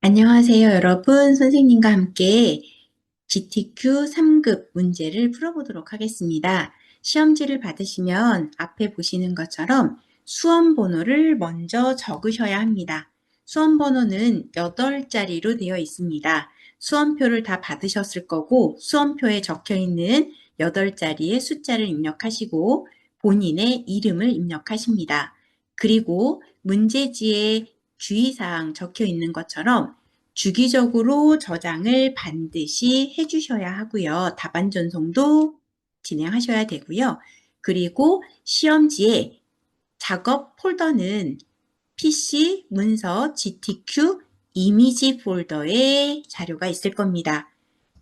안녕하세요, 여러분. 선생님과 함께 GTQ 3급 문제를 풀어보도록 하겠습니다. 시험지를 받으시면 앞에 보시는 것처럼 수험 번호를 먼저 적으셔야 합니다. 수험 번호는 8자리로 되어 있습니다. 수험표를 다 받으셨을 거고 수험표에 적혀 있는 8자리의 숫자를 입력하시고 본인의 이름을 입력하십니다. 그리고 문제지에 주의사항 적혀 있는 것처럼 주기적으로 저장을 반드시 해주셔야 하고요. 답안 전송도 진행하셔야 되고요. 그리고 시험지에 작업 폴더는 PC, 문서, GTQ, 이미지 폴더에 자료가 있을 겁니다.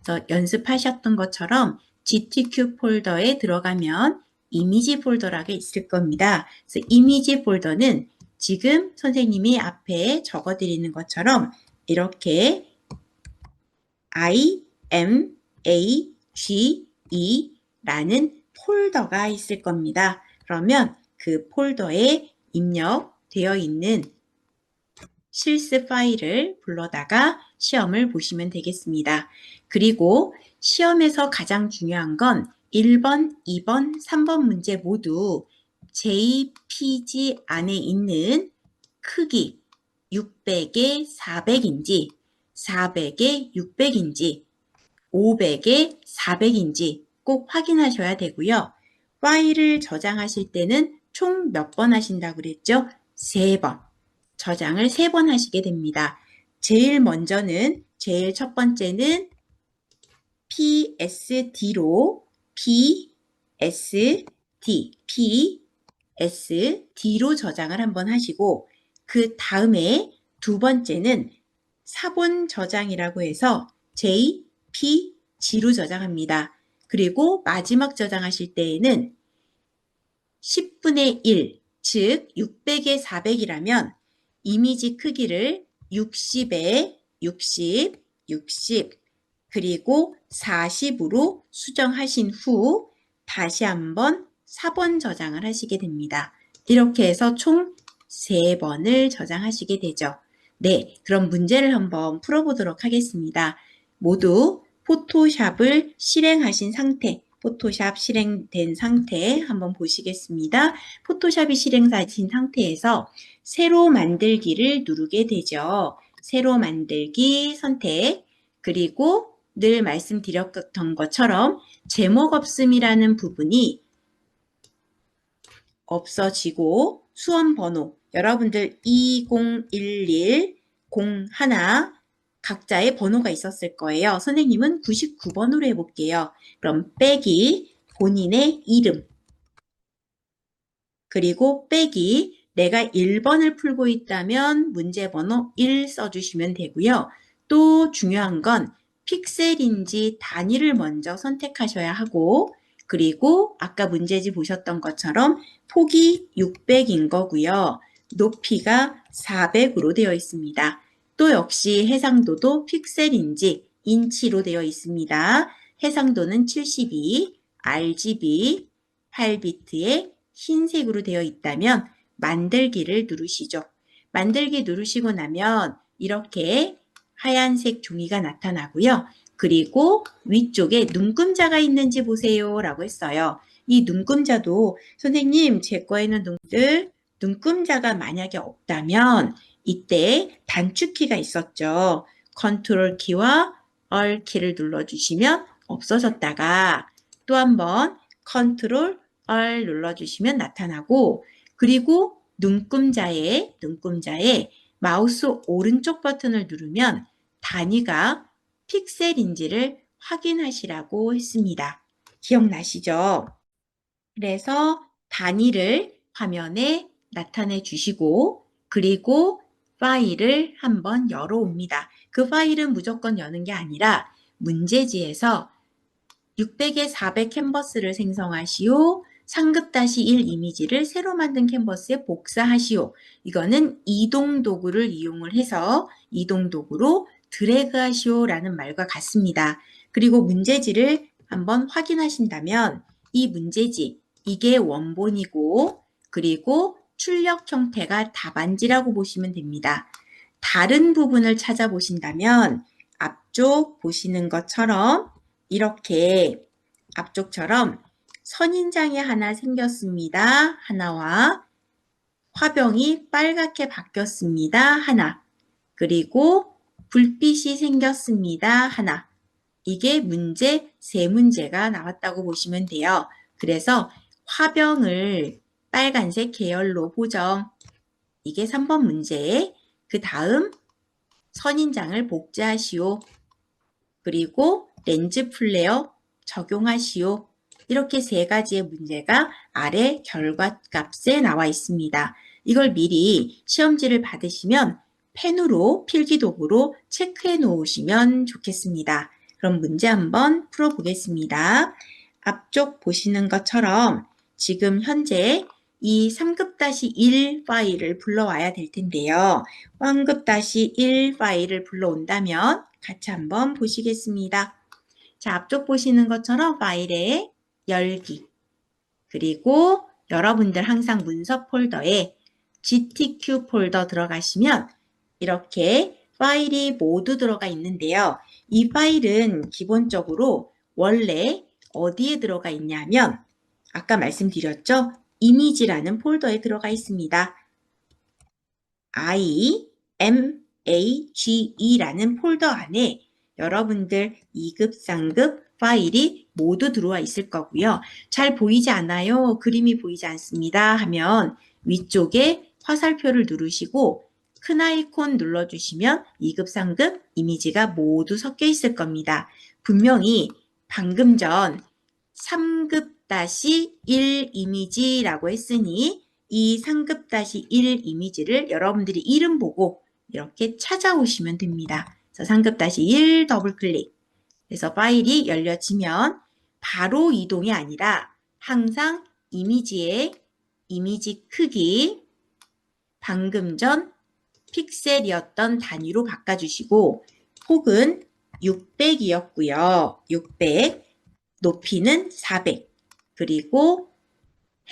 그래서 연습하셨던 것처럼 GTQ 폴더에 들어가면 이미지 폴더라고 있을 겁니다. 그래서 이미지 폴더는 지금 선생님이 앞에 적어드리는 것처럼 이렇게 IMAGE라는 폴더가 있을 겁니다. 그러면 그 폴더에 입력되어 있는 실습 파일을 불러다가 시험을 보시면 되겠습니다. 그리고 시험에서 가장 중요한 건 1번, 2번, 3번 문제 모두 JPG 안에 있는 크기 600에 400인지 400에 600인지 500에 400인지 꼭 확인하셔야 되고요. 파일을 저장하실 때는 총 몇 번 하신다고 그랬죠? 3번. 저장을 3번 하시게 됩니다. 제일 첫 번째는 PSD로 PSD로 저장을 한번 하시고 그 다음에 두 번째는 사본 저장이라고 해서 JPG로 저장합니다. 그리고 마지막 저장하실 때에는 10분의 1, 즉 600에 400이라면 이미지 크기를 60에 60, 60, 그리고 40으로 수정하신 후 다시 한번 4번 저장을 하시게 됩니다. 이렇게 해서 총 3번을 저장하시게 되죠. 네, 그럼 문제를 한번 풀어보도록 하겠습니다. 모두 포토샵을 실행하신 상태, 포토샵 실행된 상태 한번 보시겠습니다. 포토샵이 실행된 상태에서 새로 만들기를 누르게 되죠. 새로 만들기 선택, 그리고 늘 말씀드렸던 것처럼 제목 없음이라는 부분이 없어지고 수험 번호 여러분들 2011, 01 각자의 번호가 있었을 거예요. 선생님은 99번으로 해볼게요. 그럼 빼기 본인의 이름 그리고 빼기 내가 1번을 풀고 있다면 문제 번호 1 써주시면 되고요. 또 중요한 건 픽셀인지 단위를 먼저 선택하셔야 하고 그리고 아까 문제지 보셨던 것처럼 폭이 600인 거고요. 높이가 400으로 되어 있습니다. 또 역시 해상도도 픽셀인지 인치로 되어 있습니다. 해상도는 72, RGB, 8비트에 흰색으로 되어 있다면 만들기를 누르시죠. 만들기 누르시고 나면 이렇게 하얀색 종이가 나타나고요. 그리고 위쪽에 눈금자가 있는지 보세요 라고 했어요. 이 눈금자도 선생님 제 거에는 눈금자가 만약에 없다면 이때 단축키가 있었죠. 컨트롤 키와 얼 키를 눌러주시면 없어졌다가 또 한번 컨트롤 얼 눌러주시면 나타나고 그리고 눈금자에 마우스 오른쪽 버튼을 누르면 단위가 픽셀인지를 확인하시라고 했습니다. 기억나시죠? 그래서 단위를 화면에 나타내 주시고 그리고 파일을 한번 열어옵니다. 그 파일은 무조건 여는 게 아니라 문제지에서 600에 400 캔버스를 생성하시오. 상급-1 이미지를 새로 만든 캔버스에 복사하시오. 이거는 이동 도구를 이용을 해서 이동 도구로 드래그 하시오라는 말과 같습니다. 그리고 문제지를 한번 확인하신다면 이 문제지, 이게 원본이고 그리고 출력 형태가 답안지라고 보시면 됩니다. 다른 부분을 찾아보신다면 앞쪽 보시는 것처럼 이렇게 앞쪽처럼 선인장이 하나 생겼습니다. 하나와 화병이 빨갛게 바뀌었습니다. 하나. 그리고 불빛이 생겼습니다. 하나. 이게 문제 세 문제가 나왔다고 보시면 돼요. 그래서 화병을 빨간색 계열로 보정. 이게 3번 문제. 그 다음 선인장을 복제하시오. 그리고 렌즈 플레어 적용하시오. 이렇게 세 가지의 문제가 아래 결과값에 나와 있습니다. 이걸 미리 시험지를 받으시면 펜으로 필기도구로 체크해 놓으시면 좋겠습니다. 그럼 문제 한번 풀어보겠습니다. 앞쪽 보시는 것처럼 지금 현재 이 3급-1 파일을 불러와야 될 텐데요. 1급-1 파일을 불러온다면 같이 한번 보시겠습니다. 자, 앞쪽 보시는 것처럼 파일에 열기, 그리고 여러분들 항상 문서 폴더에 GTQ 폴더 들어가시면 이렇게 파일이 모두 들어가 있는데요. 이 파일은 기본적으로 원래 어디에 들어가 있냐면 아까 말씀드렸죠? 이미지라는 폴더에 들어가 있습니다. IMAGE라는 폴더 안에 여러분들 2급, 3급 파일이 모두 들어와 있을 거고요. 잘 보이지 않아요? 그림이 보이지 않습니다. 하면 위쪽에 화살표를 누르시고 큰 아이콘 눌러주시면 2급, 3급 이미지가 모두 섞여 있을 겁니다. 분명히 방금 전 3급-1 이미지라고 했으니 이 3급-1 이미지를 여러분들이 이름 보고 이렇게 찾아오시면 됩니다. 그래서 3급-1 더블 클릭. 그래서 파일이 열려지면 바로 이동이 아니라 항상 이미지의 이미지 크기, 방금 전 픽셀이었던 단위로 바꿔주시고 폭은 600이었고요. 600, 높이는 400, 그리고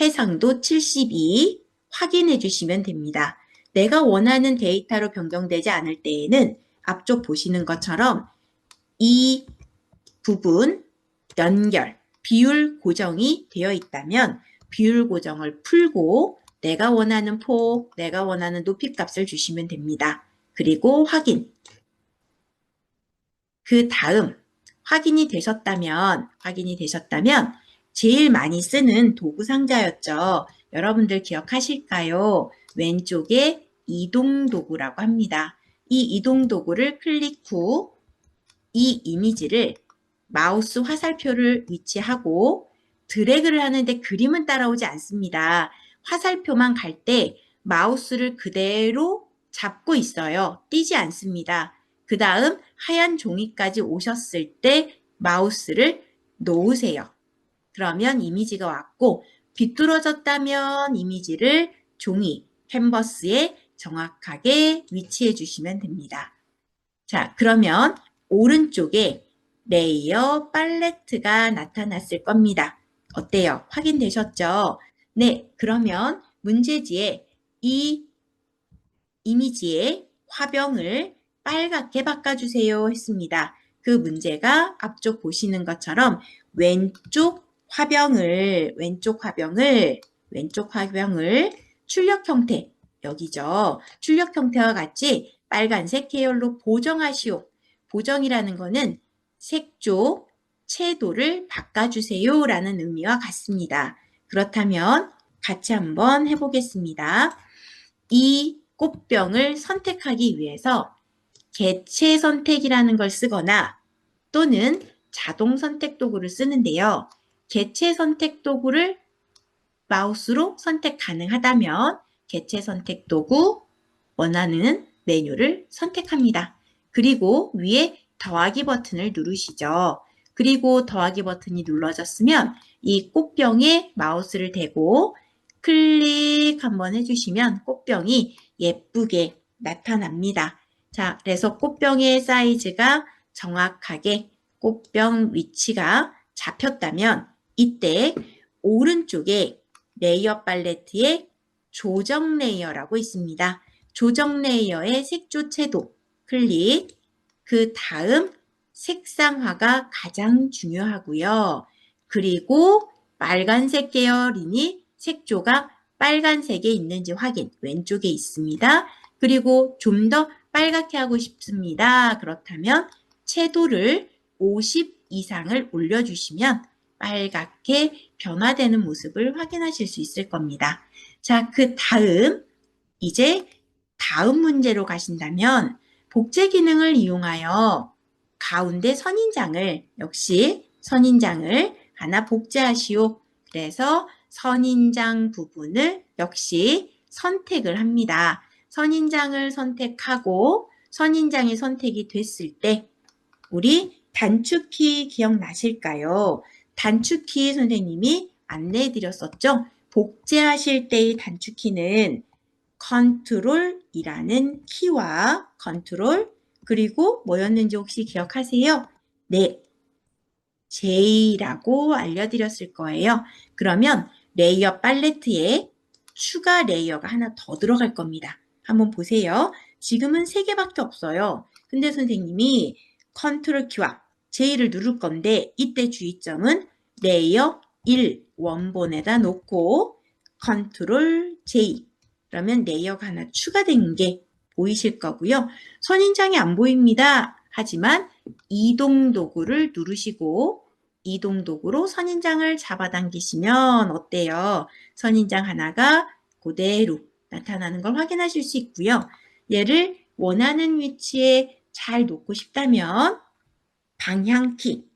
해상도 72 확인해 주시면 됩니다. 내가 원하는 데이터로 변경되지 않을 때에는 앞쪽 보시는 것처럼 이 부분 연결, 비율 고정이 되어 있다면 비율 고정을 풀고 내가 원하는 폭, 내가 원하는 높이 값을 주시면 됩니다. 그리고 확인. 그 다음 확인이 되셨다면 제일 많이 쓰는 도구 상자였죠. 여러분들 기억하실까요? 왼쪽에 이동 도구라고 합니다. 이 이동 도구를 클릭 후 이 이미지를 마우스 화살표를 위치하고 드래그를 하는데 그림은 따라오지 않습니다. 화살표만 갈 때 마우스를 그대로 잡고 있어요. 띄지 않습니다. 그 다음 하얀 종이까지 오셨을 때 마우스를 놓으세요. 그러면 이미지가 왔고 비뚤어졌다면 이미지를 종이, 캔버스에 정확하게 위치해 주시면 됩니다. 자, 그러면 오른쪽에 레이어 팔레트가 나타났을 겁니다. 어때요? 확인되셨죠? 네, 그러면 문제지에 이 이미지의 화병을 빨갛게 바꿔주세요 했습니다. 그 문제가 앞쪽 보시는 것처럼 왼쪽 화병을 출력 형태, 여기죠. 출력 형태와 같이 빨간색 계열로 보정하시오. 보정이라는 거는 색조, 채도를 바꿔주세요 라는 의미와 같습니다. 그렇다면 같이 한번 해보겠습니다. 이 꽃병을 선택하기 위해서 개체 선택이라는 걸 쓰거나 또는 자동 선택 도구를 쓰는데요. 개체 선택 도구를 마우스로 선택 가능하다면 개체 선택 도구 원하는 메뉴를 선택합니다. 그리고 위에 더하기 버튼을 누르시죠. 그리고 더하기 버튼이 눌러졌으면 이 꽃병에 마우스를 대고 클릭 한번 해주시면 꽃병이 예쁘게 나타납니다. 자, 그래서 꽃병의 사이즈가 정확하게 꽃병 위치가 잡혔다면 이때 오른쪽에 레이어 팔레트에 조정 레이어라고 있습니다. 조정 레이어의 색조 채도 클릭. 그 다음 색상화가 가장 중요하고요. 그리고 빨간색 계열이니 색조가 빨간색에 있는지 확인. 왼쪽에 있습니다. 그리고 좀 더 빨갛게 하고 싶습니다. 그렇다면 채도를 50 이상을 올려주시면 빨갛게 변화되는 모습을 확인하실 수 있을 겁니다. 자, 그 다음 이제 다음 문제로 가신다면 복제 기능을 이용하여 가운데 선인장을 역시 선인장을 하나 복제하시오. 그래서 선인장 부분을 역시 선택을 합니다. 선인장을 선택하고 선인장이 선택이 됐을 때 우리 단축키 기억나실까요? 단축키 선생님이 안내해 드렸었죠? 복제하실 때의 단축키는 컨트롤이라는 키와 컨트롤 그리고 뭐였는지 혹시 기억하세요? 네, J라고 알려드렸을 거예요. 그러면 레이어 팔레트에 추가 레이어가 하나 더 들어갈 겁니다. 한번 보세요. 지금은 3개밖에 없어요. 근데 선생님이 컨트롤 키와 J를 누를 건데 이때 주의점은 레이어 1 원본에다 놓고 컨트롤 J 그러면 레이어가 하나 추가된 게 보이실 거고요. 선인장이 안 보입니다. 하지만 이동 도구를 누르시고 이동 도구로 선인장을 잡아당기시면 어때요? 선인장 하나가 그대로 나타나는 걸 확인하실 수 있고요. 얘를 원하는 위치에 잘 놓고 싶다면 방향키,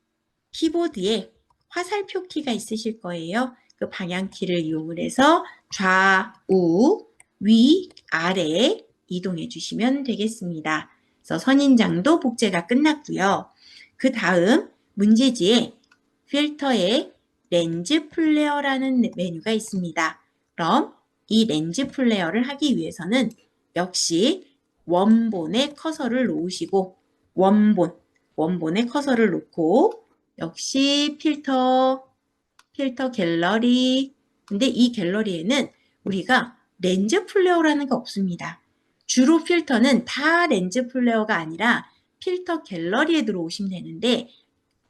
키보드에 화살표 키가 있으실 거예요. 그 방향키를 이용을 해서 좌우, 위, 아래 이동해 주시면 되겠습니다. 그래서 선인장도 복제가 끝났고요. 그 다음 문제지에 필터에 렌즈 플레어라는 메뉴가 있습니다. 그럼 이 렌즈 플레어를 하기 위해서는 역시 원본에 커서를 놓으시고 원본에 커서를 놓고 역시 필터 갤러리. 근데 이 갤러리에는 우리가 렌즈 플레어라는 게 없습니다. 주로 필터는 다 렌즈 플레어가 아니라 필터 갤러리에 들어오시면 되는데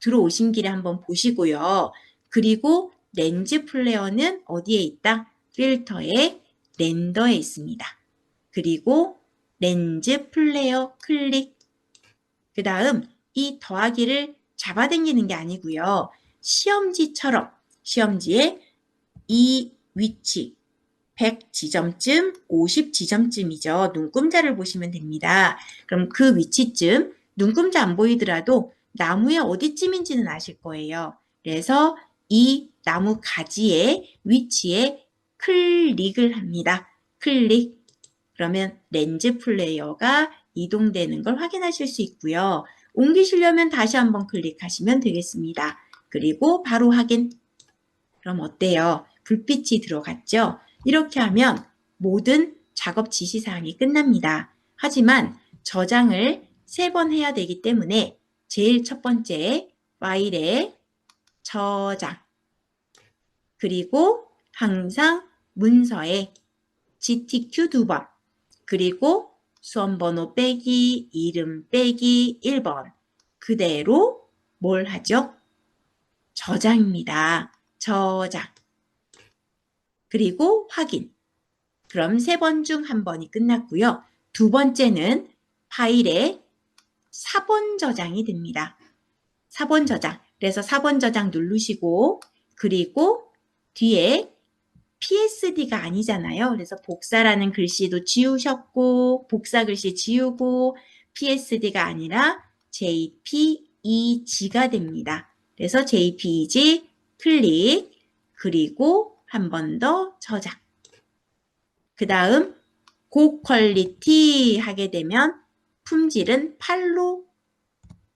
들어오신 길에 한번 보시고요. 그리고 렌즈 플레어는 어디에 있다? 필터의 렌더에 있습니다. 그리고 렌즈 플레어 클릭. 그 다음 이 더하기를 잡아당기는 게 아니고요. 시험지처럼 시험지에 이 위치 100 지점쯤, 50 지점쯤이죠. 눈금자를 보시면 됩니다. 그럼 그 위치쯤 눈금자 안 보이더라도 나무의 어디쯤인지는 아실 거예요. 그래서 이 나무 가지의 위치에 클릭을 합니다. 클릭. 그러면 렌즈 플레이어가 이동되는 걸 확인하실 수 있고요. 옮기시려면 다시 한번 클릭하시면 되겠습니다. 그리고 바로 확인. 그럼 어때요? 불빛이 들어갔죠? 이렇게 하면 모든 작업 지시사항이 끝납니다. 하지만 저장을 3번 해야 되기 때문에 제일 첫 번째 파일에 저장 그리고 항상 문서에 GTQ 2번 그리고 수험번호 빼기 이름 빼기 1번 그대로 뭘 하죠? 저장입니다. 저장 그리고 확인. 그럼 3번 중 1번이 끝났고요. 두 번째는 파일에 4번 저장이 됩니다. 4번 저장. 그래서 4번 저장 누르시고 그리고 뒤에 PSD가 아니잖아요. 그래서 복사라는 글씨도 지우셨고 복사 글씨 지우고 PSD가 아니라 JPEG가 됩니다. 그래서 JPEG 클릭 그리고 한 번 더 저장. 그 다음 고퀄리티 하게 되면 품질은 8로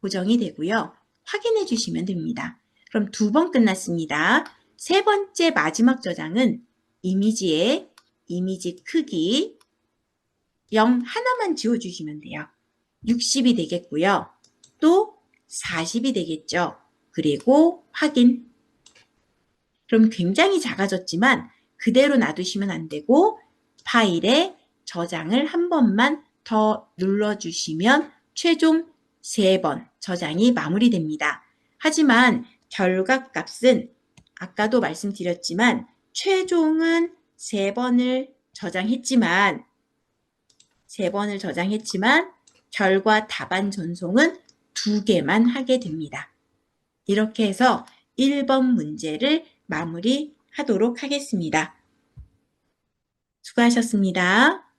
고정이 되고요. 확인해 주시면 됩니다. 그럼 2번 끝났습니다. 3번째 마지막 저장은 이미지의 이미지 크기 0 하나만 지워주시면 돼요. 60이 되겠고요. 또 40이 되겠죠. 그리고 확인. 그럼 굉장히 작아졌지만 그대로 놔두시면 안 되고 파일에 저장을 한 번만 더 눌러주시면 최종 3번 저장이 마무리됩니다. 하지만 결과값은 아까도 말씀드렸지만 최종은 3번을 저장했지만 결과 답안 전송은 2개만 하게 됩니다. 이렇게 해서 1번 문제를 마무리하도록 하겠습니다. 수고하셨습니다.